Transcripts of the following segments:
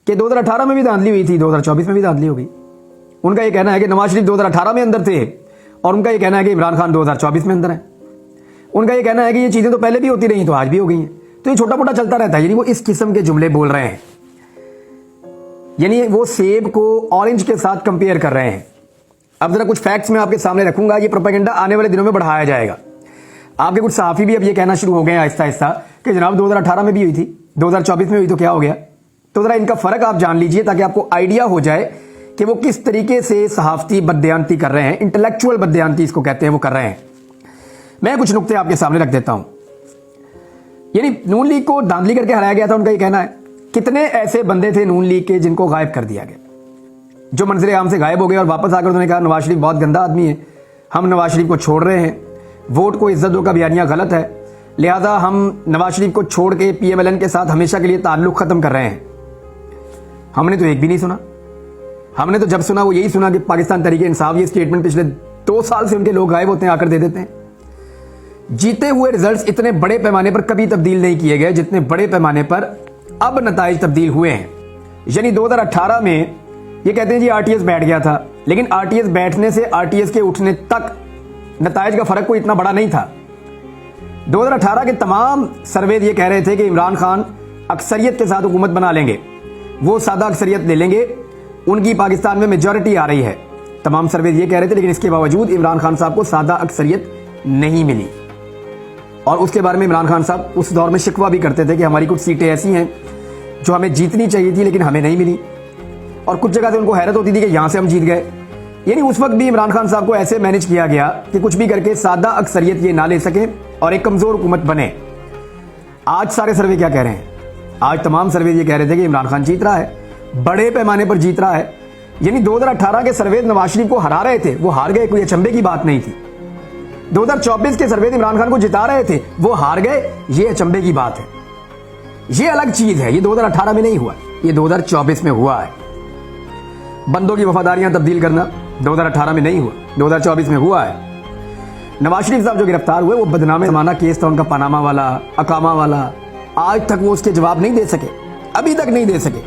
कि 2018 में भी धांधली हुई थी, 2024 में भी धांधली हो गई। उनका ये कहना है कि नवाज शरीफ 2018 में अंदर थे और उनका ये कहना है कि इमरान खान 2024 में अंदर है। उनका ये कहना है कि ये चीजें तो पहले भी होती रही तो आज भी हो गई हैं। तो ये छोटा मोटा चलता रहता है, यानी वो इस किस्म के जुमले बोल रहे हैं, यानी वो सेब को ऑरेंज के साथ कंपेयर कर रहे हैं। अब जरा कुछ फैक्ट्स मैं आपके सामने रखूंगा, ये प्रोपेगेंडा आने वाले दिनों में बढ़ाया जाएगा। आपके कुछ सहाफी भी अब ये कहना शुरू हो गए हैं आहिस्ता आहिस्ता कि जनाब 2018 में भी हुई थी, 2024 में हुई तो क्या हो गया। तो जरा इनका फर्क आप जान लीजिए ताकि आपको आइडिया हो जाए कि वो किस तरीके से सहाफती बददयांती कर रहे हैं, इंटेलेक्चुअल बददयांती इसको कहते हैं, वो कर रहे हैं। मैं कुछ नुक्ते आपके सामने रख देता हूं। यानी नून लीग को धांधली करके हराया गया था, उनका ये कहना है। कितने ऐसे बंदे थे नून लीग के जिनको गायब कर दिया गया, जो मंजर आम से गायब हो गए और वापस आकर उन्होंने कहा नवाज शरीफ बहुत गंदा आदमी है, हम नवाज शरीफ को छोड़ रहे हैं, वोट को इज्जत दो का बयानिया गलत है, लिहाजा हम नवाज शरीफ को छोड़ के पीएमएलएन के साथ हमेशा के लिए ताल्लुक खत्म कर रहे हैं। हमने तो एक भी नहीं सुना। हमने तो जब सुना वो यही सुना कि पाकिस्तान तहरीक इंसाफ ये स्टेटमेंट पिछले 2 साल से उनके लोग गायब होते हैं, आकर दे देते हैं। जीते हुए रिजल्ट्स इतने बड़े पैमाने पर कभी तब्दील नहीं किए गए जितने बड़े पैमाने पर अब नताइज तब्दील हुए हैं। यानी 2018 में ये कहते हैं जी आरटीएस बैठ गया था, लेकिन आरटीएस बैठने से आरटीएस के उठने तक नताइज का फर्क कोई इतना बड़ा नहीं था। 2018 के तमाम सर्वे ये कह रहे थे कि इमरान खान अक्सरियत के साथ हुकूमत बना लेंगे, वो सादा अक्सरियत ले लेंगे, उनकी पाकिस्तान में मेजॉरिटी आ रही है। तमाम सर्वे ये कह रहे थे, लेकिन इसके बावजूद इमरान खान साहब को सादा अक्सरियत नहीं मिली। और उसके बारे में इमरान खान साहब उस दौर में शिकवा भी करते थे कि हमारी कुछ सीटें ऐसी हैं जो हमें जीतनी चाहिए थी लेकिन हमें नहीं मिली, और कुछ जगह से उनको हैरत होती थी कि यहां से हम जीत गए। यानी उस वक्त भी इमरान खान साहब को ऐसे मैनेज किया गया कि कुछ भी करके सादा अक्सरियत ये ना ले सके और एक कमजोर हुकूमत बने। आज सारे सर्वे क्या कह रहे हैं? आज तमाम सर्वे ये कह रहे थे कि इमरान खान जीत रहा है, बड़े पैमाने पर जीत रहा है। यानी 2018 के सर्वे नवाज शरीफ को हरा रहे थे, वो हार गए, कोई अचंभे की बात नहीं थी। 2024 के सर्वे इमरान खान को जिता रहे थे, वो हार गए, ये अचंभे की बात है। ये अलग चीज है, ये 2018 में नहीं हुआ, ये 2024 में हुआ है। बंदों की वफादारियां तब्दील करना 2018 में नहीं हुआ, 2024 में हुआ है। नवाज शरीफ साहब जो गिरफ्तार हुए वो बदनामे जमाना केस था उनका, पनामा वाला, अकामा वाला, आज तक वो उसके जवाब नहीं दे सके, अभी तक नहीं दे सके।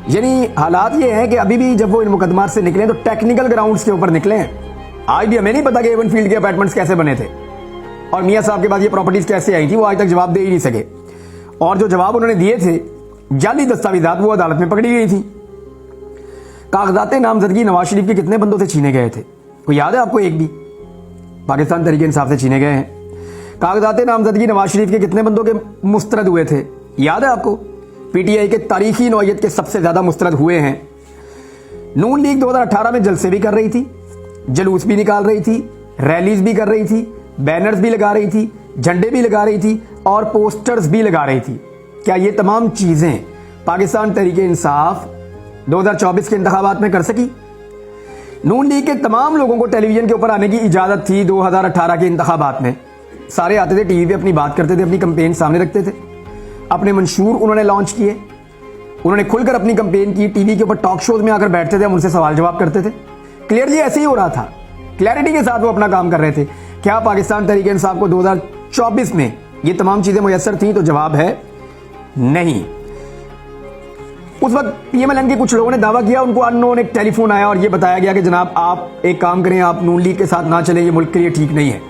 यानी हालात ये हैं कि अभी भी जब वो इन मुकदमात से निकले तो टेक्निकल ग्राउंड्स के ऊपर निकले हैं। आज भी हमें नहीं पता कि एवन फील्ड के अपार्टमेंट्स कैसे बने थे और मियां साहब के पास ये प्रॉपर्टीज कैसे आई थी, वो आज तक जवाब दे ही नहीं सके। और जो जवाब उन्होंने दिए थे, जाली दस्तावेजात, वो अदालत में पकड़ी गई थी। कागजात नामजदगी नवाज शरीफ के कितने बंदों से छीने गए थे, कोई याद है आपको? एक भी। पाकिस्तान तहरीक इंसाफ से छीने गए हैं। कागजात नामजदगी नवाज शरीफ के कितने बंदों के मुस्तरद हुए थे, याद है आपको? पीटीआई के तारीखी नौयत के सबसे ज्यादा मुस्तरद हुए हैं। नून लीग 2018 में जलसे भी कर रही थी, जलूस भी निकाल रही थी, रैलीज भी कर रही थी, बैनर्स भी लगा रही थी, झंडे भी लगा रही थी और पोस्टर्स भी लगा रही थी। क्या ये तमाम चीजें पाकिस्तान तहरीक इंसाफ 2024 के इंतखाबात में कर सकी? नून लीग के तमाम लोगों को टेलीविजन के ऊपर आने की इजाजत थी 2018 के इंतखाबात में। सारे आते थे, टीवी पे अपनी बात करते थे, अपनी कंपेन सामने रखते थे, अपने मंशूर उन्होंने लॉन्च किए, उन्होंने खुलकर अपनी कंपेन की, टीवी के ऊपर टॉक शोज में आकर बैठते थे, हम उनसे सवाल जवाब करते थे। क्लियरली ऐसे ही हो रहा था, क्लैरिटी के साथ वो अपना काम कर रहे थे। क्या पाकिस्तान तहरीक इंसाफ को 2024 में ये तमाम चीजें मुयस्सर थी? तो जवाब है नहीं। उस वक्त पीएमएलएन के कुछ लोगों ने दावा किया, उनको अननोन एक टेलीफोन आया और ये बताया गया कि जनाब आप एक काम करें, आप नून लीग के साथ ना चलें, ये मुल्क के लिए ठीक नहीं है।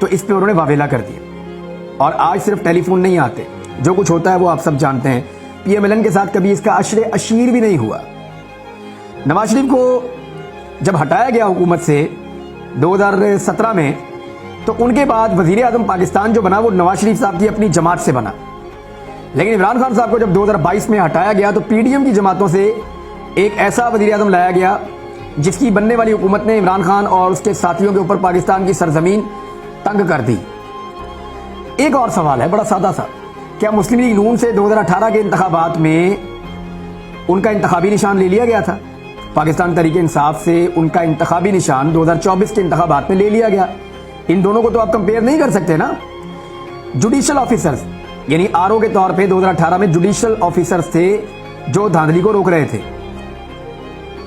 तो इस पे उन्होंने वावेला कर दिया। और आज सिर्फ टेलीफोन नहीं आते, जो कुछ होता है वो आप सब जानते हैं। पीएमएलएन के साथ कभी इसका अशरे अशीर भी नहीं हुआ। नवाज शरीफ को जब हटाया गया हुकूमत से 2017 में, तो उनके बाद वजीर आजम पाकिस्तान जो बना वो नवाज शरीफ साहब की अपनी जमात से बना। लेकिन इमरान खान साहब को जब 2022 में हटाया गया तो पीडीएम की जमातों से एक ऐसा वजीर आजम लाया गया जिसकी बनने वाली हुकूमत ने इमरान खान और उसके साथियों के ऊपर पाकिस्तान की सरजमीन तंग कर दी। एक और सवाल है बड़ा सादा सा, क्या मुस्लिम लीग नून से 2018 के इंतखाबात में उनका इंतखाबी निशान ले लिया गया था? पाकिस्तान तहरीक इंसाफ से उनका इंतखाबी निशान 2024 के इंतखाबात में ले लिया गया। इन दोनों को तो आप कंपेयर नहीं कर सकते ना। जुडिशियल ऑफिसर्स यानी आरओ के तौर पे 2018 में जुडिशियल ऑफिसर्स थे जो धांधली को रोक रहे थे,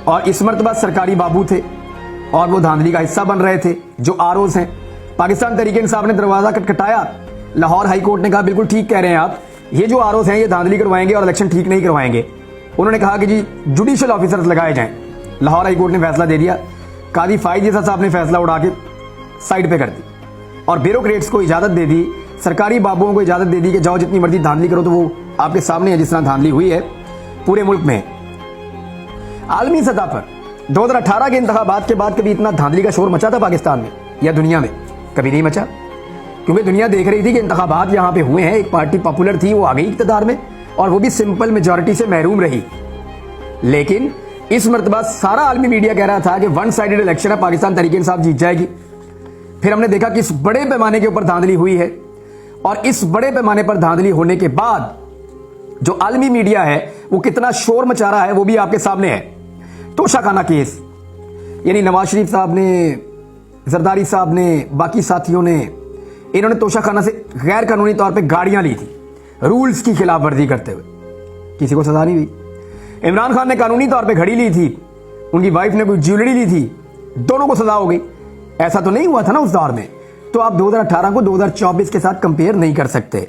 और इस मर्तबा सरकारी बाबू थे और वो धांधली का हिस्सा बन रहे थे जो आरओस हैं। पाकिस्तान तहरीक इंसाफ ने दरवाजा खटखटाया, लाहौर हाई कोर्ट ने कहा बिल्कुल ठीक कह रहे हैं आप, ये जो आरओस हैं ये धांधली करवाएंगे और इलेक्शन ठीक नहीं करवाएंगे। उन्होंने कहा कि जी जुडिशियल ऑफिसर्स लगाए जाएं। लाहौर हाई कोर्ट ने फैसला दे दिया, काजी फाइज जैसा साहब ने फैसला उड़ा के साइड पे कर दी और ब्यूरोक्रेट्स को इजाजत दे दी, सरकारी बाबुओं को इजाजत दे दी कि जाओ जितनी मर्जी धांधली करो। तो वो आपके सामने है जिस तरह धांधली हुई है पूरे मुल्क में। आलमी सतह पर 2018 के इंतखाबात के बाद कभी इतना धांधली का शोर मचा था पाकिस्तान में या दुनिया में? कभी नहीं मचा, क्योंकि दुनिया देख रही थी कि इंतखाबात यहां पे हुए हैं, एक पार्टी पॉपुलर थी वो आ गई इख्तियार में और वो भी सिंपल मेजॉरिटी से महरूम रही। लेकिन इस मर्तबा सारा आलमी मीडिया कह रहा था कि वन साइडेड इलेक्शन है, पाकिस्तान तहरीक इंसाफ जीत जाएगी। फिर हमने देखा कि इस बड़े पैमाने के ऊपर धांधली हुई है और इस बड़े पैमाने पर धांधली होने के बाद जो आलमी मीडिया है वो कितना शोर मचा रहा है वो भी आपके सामने है। तोशाखाना केस, यानी नवाज शरीफ साहब ने, जरदारी साहब ने, बाकी साथियों ने, इन्होंने तोशाखाना से गैर कानूनी तौर पे गाड़ियां ली थी रूल्स की खिलाफ वर्जी करते हुए, किसी को सजा नहीं हुई। इमरान खान ने कानूनी तौर पे घड़ी ली थी, उनकी वाइफ ने कोई ज्वेलरी ली थी, दोनों को सजा हो गई। ऐसा तो नहीं हुआ था ना उस दौर में। तो आप 2018 को 2024 के साथ कंपेयर नहीं कर सकते।